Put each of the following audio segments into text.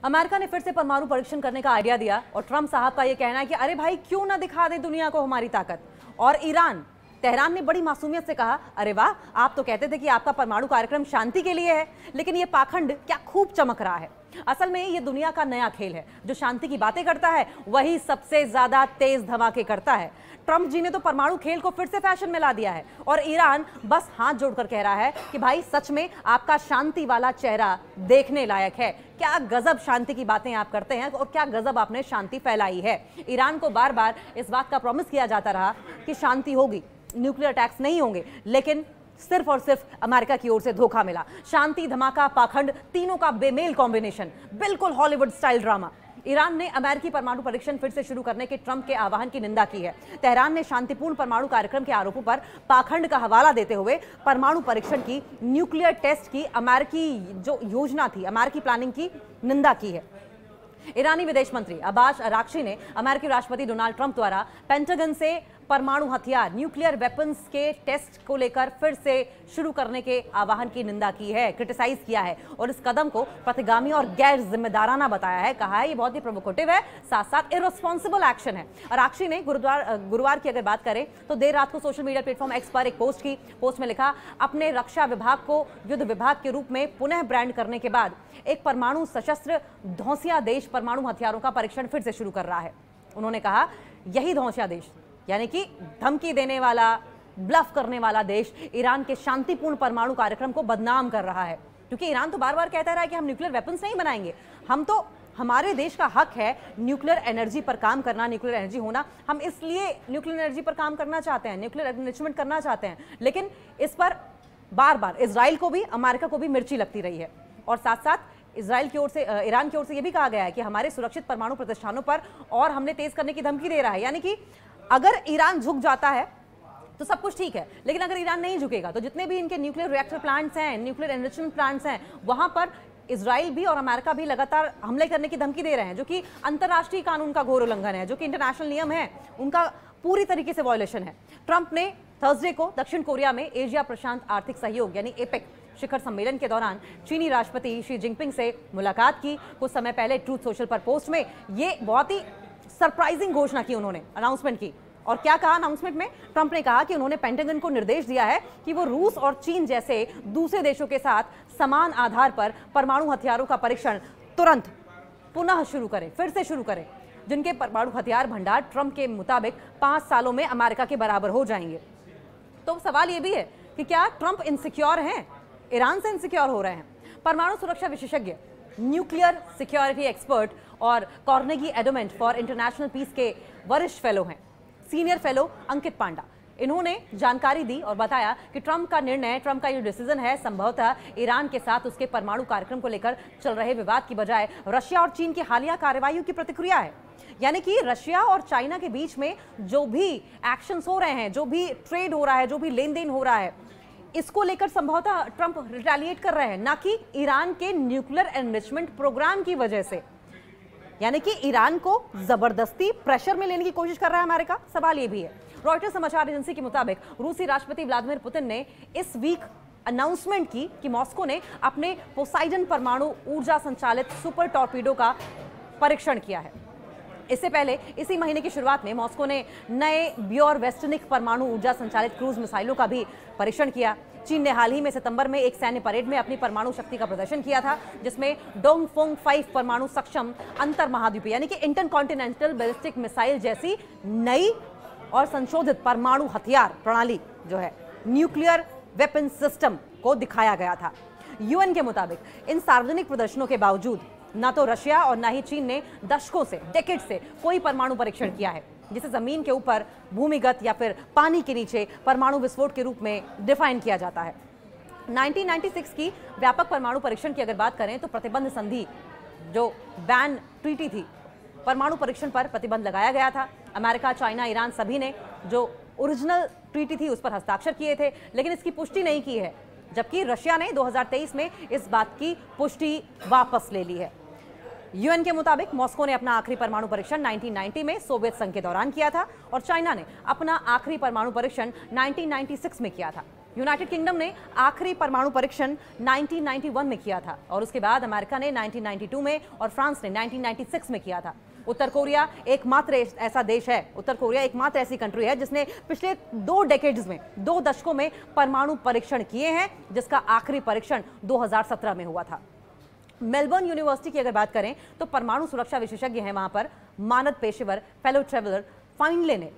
America ने फिर से परमाणु परीक्षण करने का आइडिया दिया और ट्रंप साहब का यह कहना है कि अरे भाई क्यों ना दिखा दे दुनिया को हमारी ताकत। और ईरान, तेहरान ने बड़ी मासूमियत से कहा, अरे वाह, आप तो कहते थे कि आपका परमाणु कार्यक्रम शांति के लिए है, लेकिन ये पाखंड क्या खूब चमक रहा है। असल में ये दुनिया का नया खेल है, जो शांति की बातें करता है वही सबसे ज्यादा तेज धमाके करता है। ट्रंप जी ने तो परमाणु खेल को फिर से फैशन में ला दिया है और ईरान बस हाथ जोड़कर कह रहा है कि भाई सच में आपका शांति वाला चेहरा देखने लायक है। क्या गजब शांति की बातें आप करते हैं और क्या गजब आपने शांति फैलाई है। ईरान को बार बार इस बात का प्रॉमिस किया जाता रहा कि शांति होगी, न्यूक्लियर अटैक्स नहीं होंगे, लेकिन सिर्फ और सिर्फ अमेरिका की ओर से धोखा मिला। शांति, धमाका, पाखंड, तीनों का बेमेल कॉम्बिनेशन, बिल्कुल हॉलीवुड स्टाइल ड्रामा। ईरान ने अमेरिकी परमाणु परीक्षण फिर से शुरू करने के ट्रंप के आह्वान की निंदा की है। तेहरान ने शांतिपूर्ण परमाणु कार्यक्रम के आरोपों पर पाखंड का हवाला देते हुए परमाणु परीक्षण की, न्यूक्लियर टेस्ट की अमेरिकी जो योजना थी, अमेरिकी प्लानिंग की निंदा की है। ईरानी विदेश मंत्री अब्बास अराक्ची ने अमेरिकी राष्ट्रपति डोनाल्ड ट्रंप द्वारा पेंटागन से परमाणु हथियार, न्यूक्लियर वेपन्स के टेस्ट को लेकर फिर से शुरू करने के आह्वान की निंदा की है, क्रिटिसाइज किया है और इस कदम को प्रतिगामी और गैर जिम्मेदाराना बताया है। कहा है ये बहुत ही प्रोवोकेटिव है, साथ साथ इररिस्पॉन्सिबल एक्शन है। अराक्ची ने गुरुवार की अगर बात करें तो देर रात को सोशल मीडिया प्लेटफॉर्म एक्स पर एक पोस्ट की। पोस्ट में लिखा, अपने रक्षा विभाग को युद्ध विभाग के रूप में पुनः ब्रांड करने के बाद एक परमाणु सशस्त्र धौंसिया देश परमाणु हथियारों का परीक्षण फिर से शुरू कर रहा है। उन्होंने कहा यही धौंसिया देश, यानी कि धमकी देने वाला, ब्लफ करने वाला देश ईरान के शांतिपूर्ण परमाणु कार्यक्रम को बदनाम कर रहा है। क्योंकि ईरान तो बार बार कहता रहा है कि हम न्यूक्लियर वेपन्स नहीं बनाएंगे, हम तो, हमारे देश का हक है न्यूक्लियर एनर्जी पर काम करना, न्यूक्लियर एनर्जी होना, हम इसलिए न्यूक्लियर एनर्जी पर काम करना चाहते हैं, न्यूक्लियर एनरिचमेंट करना चाहते हैं। लेकिन इस पर बार बार इजराइल को भी, अमेरिका को भी मिर्ची लगती रही है। और साथ साथ इजराइल की ओर से, ईरान की ओर से यह भी कहा गया है कि हमारे सुरक्षित परमाणु प्रतिष्ठानों पर और हमले तेज करने की धमकी दे रहा है। यानी कि अगर ईरान झुक जाता है तो सब कुछ ठीक है, लेकिन अगर ईरान नहीं झुकेगा तो जितने भी इनके न्यूक्लियर रिएक्टर प्लांट्स हैं, न्यूक्लियर एनरिचमेंट प्लांट्स हैं, वहां पर इजराइल भी और अमेरिका भी लगातार हमले करने की धमकी दे रहे हैं, जो कि अंतर्राष्ट्रीय कानून का घोर उल्लंघन है, जो कि इंटरनेशनल नियम है उनका पूरी तरीके से वायलेशन है। ट्रंप ने थर्सडे को दक्षिण कोरिया में एशिया प्रशांत आर्थिक सहयोग यानी एपेक शिखर सम्मेलन के दौरान चीनी राष्ट्रपति शी जिनपिंग से मुलाकात की। कुछ समय पहले ट्रूथ सोशल पर पोस्ट में ये बहुत ही सरप्राइजिंग घोषणा की उन्होंने, अनाउंसमेंट की। और क्या कहा अनाउंसमेंट में? ट्रंप ने कहा कि उन्होंने पेंटागन को निर्देश दिया है कि वो रूस और चीन जैसे दूसरे देशों के साथ समान आधार पर परमाणु हथियारों का परीक्षण तुरंत पुनः शुरू करें, फिर से शुरू करें, जिनके परमाणु हथियार भंडार ट्रंप के मुताबिक 5 सालों में अमेरिका के बराबर हो जाएंगे। तो सवाल यह भी है कि क्या ट्रंप इनसिक्योर हैं, ईरान से इनसिक्योर हो रहे हैं? परमाणु सुरक्षा विशेषज्ञ, न्यूक्लियर सिक्योरिटी एक्सपर्ट और Carnegie Endowment for International Peace के वरिष्ठ फेलो हैं, सीनियर फेलो अंकित पांडा। इन्होंने जानकारी दी और बताया कि ट्रंप का निर्णय, ट्रंप का ये डिसीजन है, संभवतः ईरान के साथ उसके परमाणु कार्यक्रम को लेकर चल रहे विवाद की बजाय रशिया और चीन की हालिया कार्रवाइयों की प्रतिक्रिया है। यानी कि रशिया और चाइना के बीच में जो भी एक्शंस हो रहे हैं, जो भी ट्रेड हो रहा है, जो भी लेन देन हो रहा है, इसको लेकर संभवतः ट्रंप रिटेलिएट कर रहे हैं, ना कि ईरान के न्यूक्लियर एनरिचमेंट प्रोग्राम की वजह से। यानी कि ईरान को जबरदस्ती प्रेशर में लेने की कोशिश कर रहा है अमेरिका। सवाल यह भी है, रॉयटर्स समाचार एजेंसी के मुताबिक रूसी राष्ट्रपति व्लादिमीर पुतिन ने इस वीक अनाउंसमेंट की कि मॉस्को ने अपने पोसाइडन परमाणु ऊर्जा संचालित सुपर टॉर्पीडो का परीक्षण किया है। इससे पहले इसी महीने की शुरुआत में मॉस्को ने नए ब्योर वेस्टनिक परमाणु ऊर्जा संचालित क्रूज मिसाइलों का भी परीक्षण किया। चीन ने हाल ही में सितंबर में एक सैन्य परेड में अपनी परमाणु शक्ति का प्रदर्शन किया था, जिसमें डोंगफोंग 5 परमाणु सक्षम अंतर महाद्वीपीय यानी कि इंटरकॉन्टिनेंटल बैलिस्टिक मिसाइल जैसी नई और संशोधित परमाणु हथियार प्रणाली जो है, न्यूक्लियर वेपन सिस्टम को दिखाया गया था। यूएन के मुताबिक इन सार्वजनिक प्रदर्शनों के बावजूद ना तो रशिया और ना ही चीन ने दशकों से, डेकेड से कोई परमाणु परीक्षण किया है, जिसे जमीन के ऊपर, भूमिगत या फिर पानी के नीचे परमाणु विस्फोट के रूप में डिफाइन किया जाता है। 1996 की व्यापक परमाणु परीक्षण की अगर बात करें तो प्रतिबंध संधि, जो बैन ट्रीटी थी, परमाणु परीक्षण पर प्रतिबंध लगाया गया था। अमेरिका, चाइना, ईरान सभी ने जो ओरिजिनल ट्रीटी थी उस पर हस्ताक्षर किए थे, लेकिन इसकी पुष्टि नहीं की है, जबकि रशिया ने 2023 में इस बात की पुष्टि वापस ले ली है। यूएन के मुताबिक मॉस्को ने अपना आखिरी परमाणु परीक्षण 1990 में सोवियत संघ के दौरान किया था और चाइना ने अपना आखिरी परमाणु परीक्षण 1996 में किया था। यूनाइटेड किंगडम ने आखिरी परमाणु परीक्षण 1991 में किया था और उसके बाद अमेरिका ने 1992 में और फ्रांस ने 1996 में किया था। उत्तर कोरिया एकमात्र ऐसा देश है, उत्तर कोरिया एकमात्र ऐसी कंट्री है जिसने पिछले 2 डेकेड्स में, 2 दशकों में परमाणु परीक्षण किए हैं, जिसका आखिरी परीक्षण 2017 में हुआ था। मेलबर्न यूनिवर्सिटी की अगर बात करें तो परमाणु सुरक्षा विशेषज्ञ हैं वहां पर, मानद पेशेवर फेलो ट्रेवलर फाइनले ने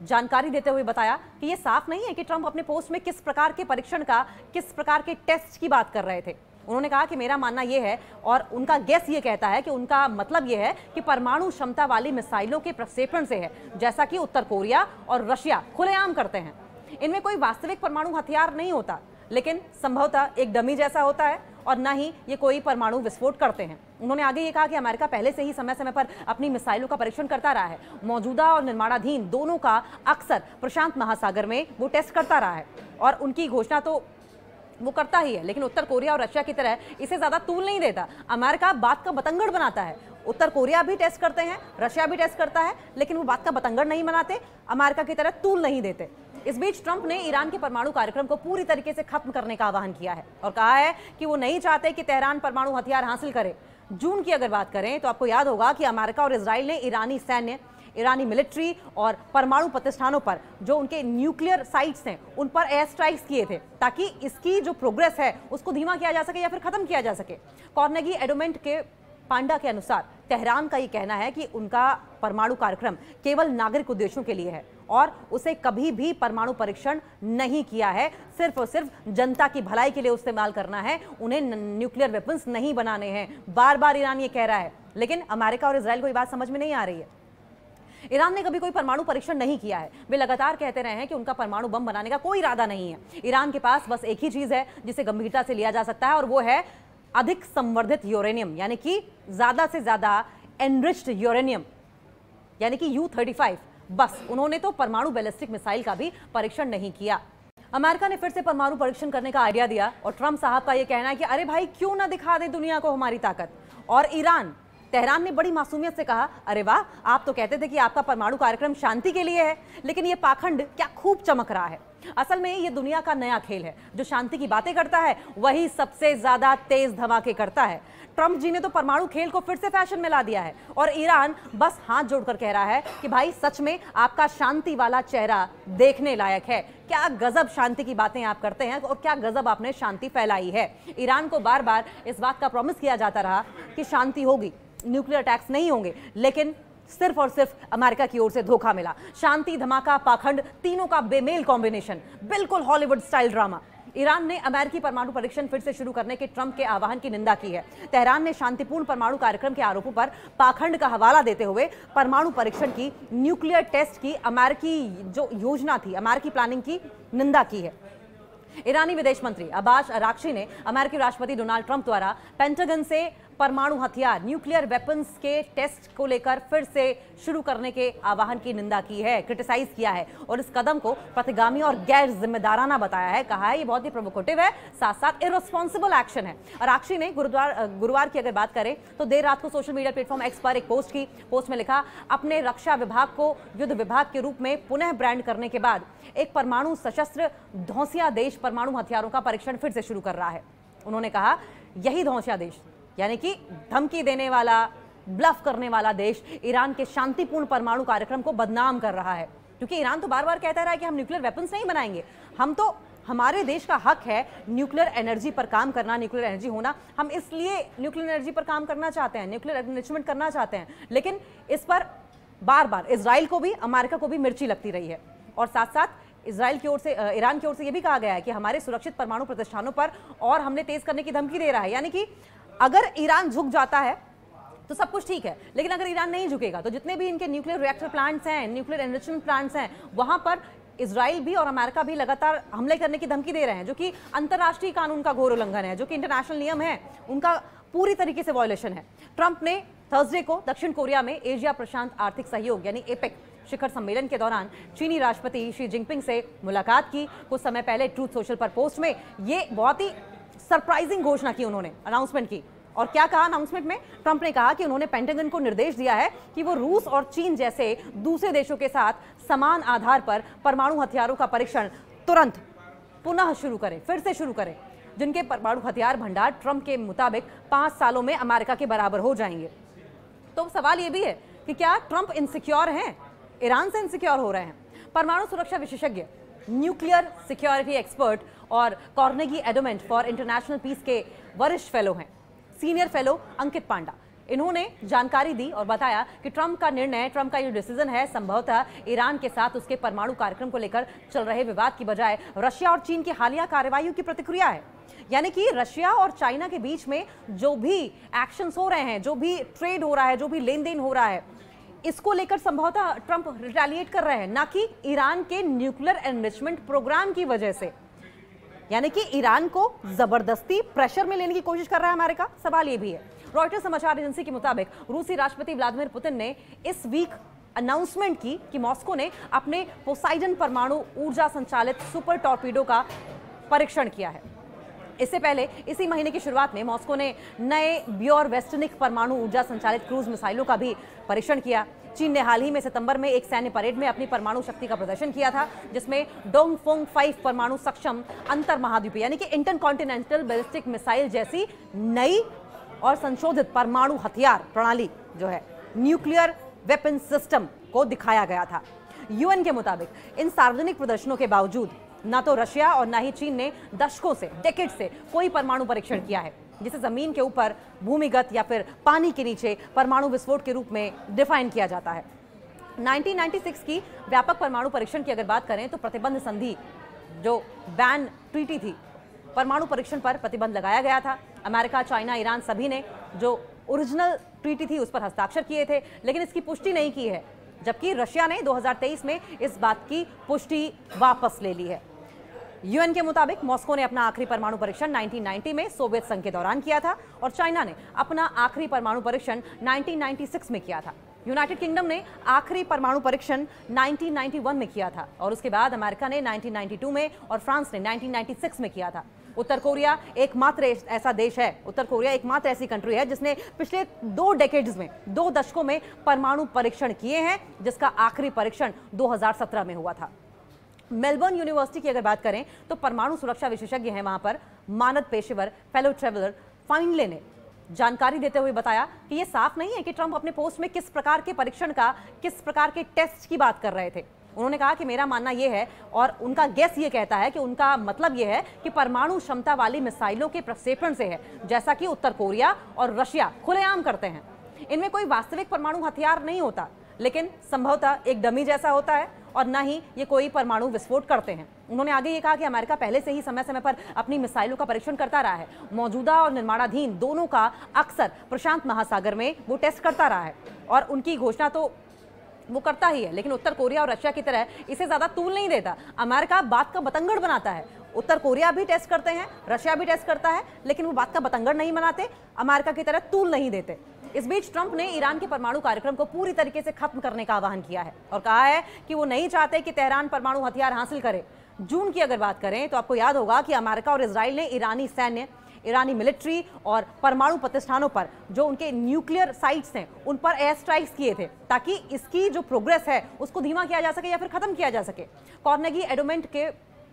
जानकारी देते हुए बताया कि यह साफ नहीं है कि ट्रंप अपने पोस्ट में किस प्रकार के परीक्षण का, किस प्रकार के टेस्ट की बात कर रहे थे। उन्होंने कहा कि मेरा मानना यह है और उनका गेस ये कहता है कि उनका मतलब यह है कि परमाणु क्षमता वाली मिसाइलों के प्रक्षेपण से है, जैसा कि उत्तर कोरिया और रशिया खुलेआम करते हैं। इनमें कोई वास्तविक परमाणु हथियार नहीं होता, लेकिन संभवतः एक डमी जैसा होता है और न ही ये कोई परमाणु विस्फोट करते हैं। उन्होंने आगे ये कहा कि अमेरिका पहले से ही समय समय पर अपनी मिसाइलों का परीक्षण करता रहा है, मौजूदा और निर्माणाधीन दोनों का अक्सर प्रशांत महासागर में वो टेस्ट करता रहा है और उनकी घोषणा तो वो करता ही है, लेकिन उत्तर कोरिया और रशिया की तरह इसे ज्यादा तूल नहीं देता। अमेरिका बात का बतंगड़ बनाता है। उत्तर कोरिया भी टेस्ट करते हैं, रशिया भी टेस्ट करता है, लेकिन वो बात का बतंगड़ नहीं बनाते, अमेरिका की तरह तूल नहीं देते। इस बीच ट्रंप ने ईरान के परमाणु कार्यक्रम को पूरी तरीके से खत्म करने का आह्वान किया है और कहा है कि वो नहीं चाहते कि तेहरान परमाणु हथियार हासिल करे। जून की अगर बात करें तो आपको याद होगा कि अमेरिका और इजराइल ने ईरानी सैन्य, ईरानी मिलिट्री और परमाणु प्रतिष्ठानों पर, जो उनके न्यूक्लियर साइट्स हैं, उन पर एयर स्ट्राइक्स किए थे ताकि इसकी जो प्रोग्रेस है उसको धीमा किया जा सके या फिर खत्म किया जा सके। कार्नेगी एंडोमेंट के पांडा के अनुसार तेहरान का ये कहना है कि उनका परमाणु कार्यक्रम केवल नागरिक उद्देश्यों के लिए है और उसे कभी भी परमाणु परीक्षण नहीं किया है, सिर्फ और सिर्फ जनता की भलाई के लिए इस्तेमाल करना है, उन्हें न्यूक्लियर वेपन्स नहीं बनाने हैं। बार बार ईरान ये कह रहा है, लेकिन अमेरिका और इजराइल को ये बात समझ में नहीं आ रही है। ईरान ने कभी कोई परमाणु परीक्षण नहीं किया है। वे लगातार कहते रहे हैं कि उनका परमाणु बम बनाने का कोई इरादा नहीं है। ईरान के पास बस एक ही चीज है जिसे गंभीरता से लिया जा सकता है और वो है अधिक संवर्धित यूरेनियम, यानी कि ज्यादा से ज्यादा एनरिच्ड यूरेनियम, यानी कि U-35। बस उन्होंने तो परमाणु बैलिस्टिक मिसाइल का भी परीक्षण नहीं किया। अमेरिका ने फिर से परमाणु परीक्षण करने का आइडिया दिया और ट्रंप साहब का यह कहना है कि अरे भाई क्यों ना दिखा दे दुनिया को हमारी ताकत। और तेहरान ने बड़ी मासूमियत से कहा, अरे वाह, आप तो कहते थे कि आपका परमाणु कार्यक्रम शांति के लिए है, लेकिन ये पाखंड क्या खूब चमक रहा है। असल में ये दुनिया का नया खेल है, जो शांति की बातें करता है वही सबसे ज्यादा तेज धमाके करता है। ट्रंप जी ने तो परमाणु खेल को फिर से फैशन में ला दिया है और ईरान बस हाथ जोड़कर कह रहा है कि भाई सच में आपका शांति वाला चेहरा देखने लायक है। क्या गजब शांति की बातें आप करते हैं और क्या गजब आपने शांति फैलाई है। ईरान को बार बार इस बात का प्रॉमिस किया जाता रहा कि शांति होगी, न्यूक्लियर अटैक्स नहीं होंगे, लेकिन सिर्फ और सिर्फ अमेरिका की ओर से धोखा मिला। शांति, धमाका, पाखंड, तीनों का बेमेल कॉम्बिनेशन, बिल्कुल हॉलीवुड स्टाइल ड्रामा। ईरान ने अमेरिकी परमाणु परीक्षण फिर से शुरू करने के ट्रंप के आह्वान की निंदा की है। तेहरान ने शांतिपूर्ण परमाणु कार्यक्रम के आरोपों पर पाखंड का हवाला देते हुए परमाणु परीक्षण की, न्यूक्लियर टेस्ट की अमेरिकी जो योजना थी, अमेरिकी प्लानिंग की निंदा की है। ईरानी विदेश मंत्री अब्बास अराक्ची ने अमेरिकी राष्ट्रपति डोनाल्ड ट्रंप द्वारा पेंटागन से परमाणु हथियार, न्यूक्लियर वेपन्स के टेस्ट को लेकर फिर से शुरू करने के आह्वान की निंदा की है, क्रिटिसाइज किया है और इस कदम को प्रतिगामी और गैर जिम्मेदाराना बताया है। कहा है ये बहुत ही प्रोवोकेटिव है, साथ साथ इररिस्पॉन्सिबल एक्शन है। अराक्ची ने गुरुवार की अगर बात करें तो देर रात को सोशल मीडिया प्लेटफॉर्म एक्स पर एक पोस्ट की। पोस्ट में लिखा, अपने रक्षा विभाग को युद्ध विभाग के रूप में पुनः ब्रांड करने के बाद एक परमाणु सशस्त्र धौंसिया देश परमाणु हथियारों का परीक्षण फिर से शुरू कर रहा है। उन्होंने कहा यही धौंसिया देश, यानी कि धमकी देने वाला, ब्लफ करने वाला देश ईरान के शांतिपूर्ण परमाणु कार्यक्रम को बदनाम कर रहा है, क्योंकि ईरान तो बार बार कहता रहा है कि हम न्यूक्लियर वेपन्स नहीं बनाएंगे, हम तो, हमारे देश का हक है न्यूक्लियर एनर्जी पर काम करना, न्यूक्लियर एनर्जी होना, हम इसलिए न्यूक्लियर एनर्जी पर काम करना चाहते हैं, न्यूक्लियर एनरिचमेंट करना चाहते हैं। लेकिन इस पर बार बार इजराइल को भी, अमेरिका को भी मिर्ची लगती रही है और साथ साथ इजराइल की ओर से, ईरान की ओर से यह भी कहा गया है कि हमारे सुरक्षित परमाणु प्रतिष्ठानों पर और हमले तेज करने की धमकी दे रहा है। यानी कि अगर ईरान झुक जाता है तो सब कुछ ठीक है, लेकिन अगर ईरान नहीं झुकेगा तो जितने भी इनके न्यूक्लियर रिएक्टर प्लांट्स हैं, न्यूक्लियर एनरिचमेंट प्लांट्स हैं, वहां पर इजराइल भी और अमेरिका भी लगातार हमले करने की धमकी दे रहे हैं, जो कि अंतर्राष्ट्रीय कानून का घोर उल्लंघन है, जो कि इंटरनेशनल नियम है उनका पूरी तरीके से वॉयलेशन है। ट्रंप ने थर्सडे को दक्षिण कोरिया में एशिया प्रशांत आर्थिक सहयोग यानी एपेक शिखर सम्मेलन के दौरान चीनी राष्ट्रपति शी जिनपिंग से मुलाकात की। कुछ समय पहले ट्रूथ सोशल पर पोस्ट में ये बहुत ही सरप्राइजिंग घोषणा की उन्होंने, अनाउंसमेंट की। और क्या कहा अनाउंसमेंट में? ट्रंप ने कहा कि उन्होंने पेंटागन को निर्देश दिया है कि वो रूस और चीन जैसे दूसरे देशों के साथ समान आधार पर परमाणु हथियारों का परीक्षण तुरंत पुनः शुरू करें, फिर से शुरू करें, जिनके परमाणु हथियार भंडार ट्रंप के मुताबिक 5 सालों में अमेरिका के बराबर हो जाएंगे। तो सवाल यह भी है कि क्या ट्रंप इनसिक्योर हैं, ईरान से इनसिक्योर हो रहे हैं? परमाणु सुरक्षा विशेषज्ञ, न्यूक्लियर सिक्योरिटी एक्सपर्ट और Carnegie Endowment for International Peace के वरिष्ठ फेलो हैं, सीनियर फेलो अंकित पांडा। इन्होंने जानकारी दी और बताया कि ट्रंप का निर्णय, ट्रंप का ये डिसीजन है संभवतः ईरान के साथ उसके परमाणु कार्यक्रम को लेकर चल रहे विवाद की बजाय रशिया और चीन की हालिया कार्रवाइयों की प्रतिक्रिया है। यानी कि रशिया और चाइना के बीच में जो भी एक्शंस हो रहे हैं, जो भी ट्रेड हो रहा है, जो भी लेन देन हो रहा है, इसको लेकर संभवतः ट्रंप रिटेलिएट कर रहे हैं, ना कि ईरान के न्यूक्लियर एनरिचमेंट प्रोग्राम की वजह से। यानी कि ईरान को जबरदस्ती प्रेशर में लेने की कोशिश कर रहा है अमेरिका। सवाल यह भी है, रॉयटर्स समाचार एजेंसी के मुताबिक रूसी राष्ट्रपति व्लादिमीर पुतिन ने इस वीक अनाउंसमेंट की कि मॉस्को ने अपने पोसाइडन परमाणु ऊर्जा संचालित सुपर टॉर्पीडो का परीक्षण किया है। इससे पहले इसी महीने की शुरुआत में मॉस्को ने नए ब्योर वेस्टनिक परमाणु ऊर्जा संचालित क्रूज मिसाइलों का भी परीक्षण किया। चीन ने हाल ही में सितंबर में एक सैन्य परेड में अपनी परमाणु शक्ति का प्रदर्शन किया था, जिसमें डोंगफोंग 5 परमाणु सक्षम अंतर महाद्वीपीय यानी कि इंटरकॉन्टिनेंटल बैलिस्टिक मिसाइल जैसी नई और संशोधित परमाणु हथियार प्रणाली जो है न्यूक्लियर वेपन सिस्टम को दिखाया गया था। यूएन के मुताबिक इन सार्वजनिक प्रदर्शनों के बावजूद ना तो रशिया और ना ही चीन ने दशकों से, डेकेड से कोई परमाणु परीक्षण किया है, जिसे जमीन के ऊपर, भूमिगत या फिर पानी के नीचे परमाणु विस्फोट के रूप में डिफाइन किया जाता है। 1996 की व्यापक परमाणु परीक्षण की अगर बात करें तो प्रतिबंध संधि जो बैन ट्रीटी थी, परमाणु परीक्षण पर प्रतिबंध लगाया गया था। अमेरिका, चाइना, ईरान सभी ने जो ओरिजिनल ट्रीटी थी उस पर हस्ताक्षर किए थे, लेकिन इसकी पुष्टि नहीं की है, जबकि रशिया ने 2023 में इस बात की पुष्टि वापस ले ली है। यूएन के मुताबिक मॉस्को ने अपना आखिरी परमाणु परीक्षण 1990 में सोवियत संघ के दौरान किया था और चाइना ने अपना आखिरी परमाणु परीक्षण 1996 में किया था। यूनाइटेड किंगडम ने आखिरी परमाणु परीक्षण 1991 में किया था और उसके बाद अमेरिका ने 1992 में और फ्रांस ने 1996 में किया था। उत्तर कोरिया एकमात्र ऐसा देश है, उत्तर कोरिया एकमात्र ऐसी कंट्री है जिसने पिछले 2 डेकेड्स में, 2 दशकों में परमाणु परीक्षण किए हैं, जिसका आखिरी परीक्षण 2017 में हुआ था। मेलबर्न यूनिवर्सिटी की अगर बात करें तो परमाणु सुरक्षा विशेषज्ञ हैं वहां पर, मानद पेशेवर फेलो ट्रेवलर फाइनले ने जानकारी देते हुए बताया कि यह साफ नहीं है कि ट्रंप अपने पोस्ट में किस प्रकार के परीक्षण का, किस प्रकार के टेस्ट की बात कर रहे थे। उन्होंने कहा कि मेरा मानना यह है और उनका गेस ये कहता है कि उनका मतलब यह है कि परमाणु क्षमता वाली मिसाइलों के प्रक्षेपण से है, जैसा कि उत्तर कोरिया और रशिया खुलेआम करते हैं। इनमें कोई वास्तविक परमाणु हथियार नहीं होता, लेकिन संभवतः एक डमी जैसा होता है और न ही ये कोई परमाणु विस्फोट करते हैं। उन्होंने आगे ये कहा कि अमेरिका पहले से ही समय समय पर अपनी मिसाइलों का परीक्षण करता रहा है, मौजूदा और निर्माणाधीन दोनों का अक्सर प्रशांत महासागर में वो टेस्ट करता रहा है और उनकी घोषणा तो वो करता ही है, लेकिन उत्तर कोरिया और रशिया की तरह इसे ज्यादा तूल नहीं देता। अमेरिका बात का बतंगड़ बनाता है। उत्तर कोरिया भी टेस्ट करते हैं, रशिया भी टेस्ट करता है, लेकिन वो बात का बतंगड़ नहीं बनाते, अमेरिका की तरह तूल नहीं देते। इस बीच ट्रंप ने ईरान के परमाणु कार्यक्रम को पूरी तरीके से खत्म करने का आह्वान किया है और कहा है कि वो नहीं चाहते कि तेहरान परमाणु हथियार हासिल करे। जून की अगर बात करें तो आपको याद होगा कि अमेरिका और इजराइल ने ईरानी सैन्य, ईरानी मिलिट्री और परमाणु प्रतिष्ठानों पर, जो उनके न्यूक्लियर साइट्स हैं, उन पर एयर स्ट्राइक्स किए थे ताकि इसकी जो प्रोग्रेस है उसको धीमा किया जा सके या फिर खत्म किया जा सके। कार्नेगी एंडोमेंट के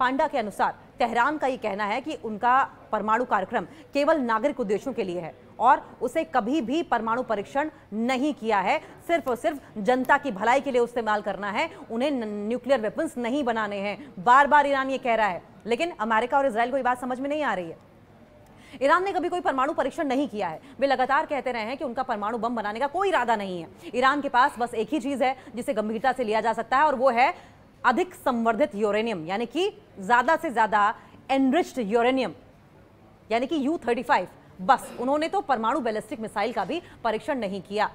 पांडा के अनुसार तेहरान का ये कहना है कि उनका परमाणु कार्यक्रम केवल नागरिक उद्देश्यों के लिए है और उसे कभी भी परमाणु परीक्षण नहीं किया है, सिर्फ और सिर्फ जनता की भलाई के लिए इस्तेमाल करना है, उन्हें न्यूक्लियर वेपन्स नहीं बनाने हैं। बार बार ईरान ये कह रहा है, लेकिन अमेरिका और इजराइल को ये बात समझ में नहीं आ रही है। ईरान ने कभी कोई परमाणु परीक्षण नहीं किया है। वे लगातार कहते रहे हैं कि उनका परमाणु बम बनाने का कोई इरादा नहीं है। ईरान के पास बस एक ही चीज है जिसे गंभीरता से लिया जा सकता है और वो है अधिक संवर्धित यूरेनियम, यानी कि ज्यादा से ज्यादा एनरिच्ड यूरेनियम, यानी कि U-35। बस उन्होंने तो परमाणु बैलिस्टिक मिसाइल का भी परीक्षण नहीं किया।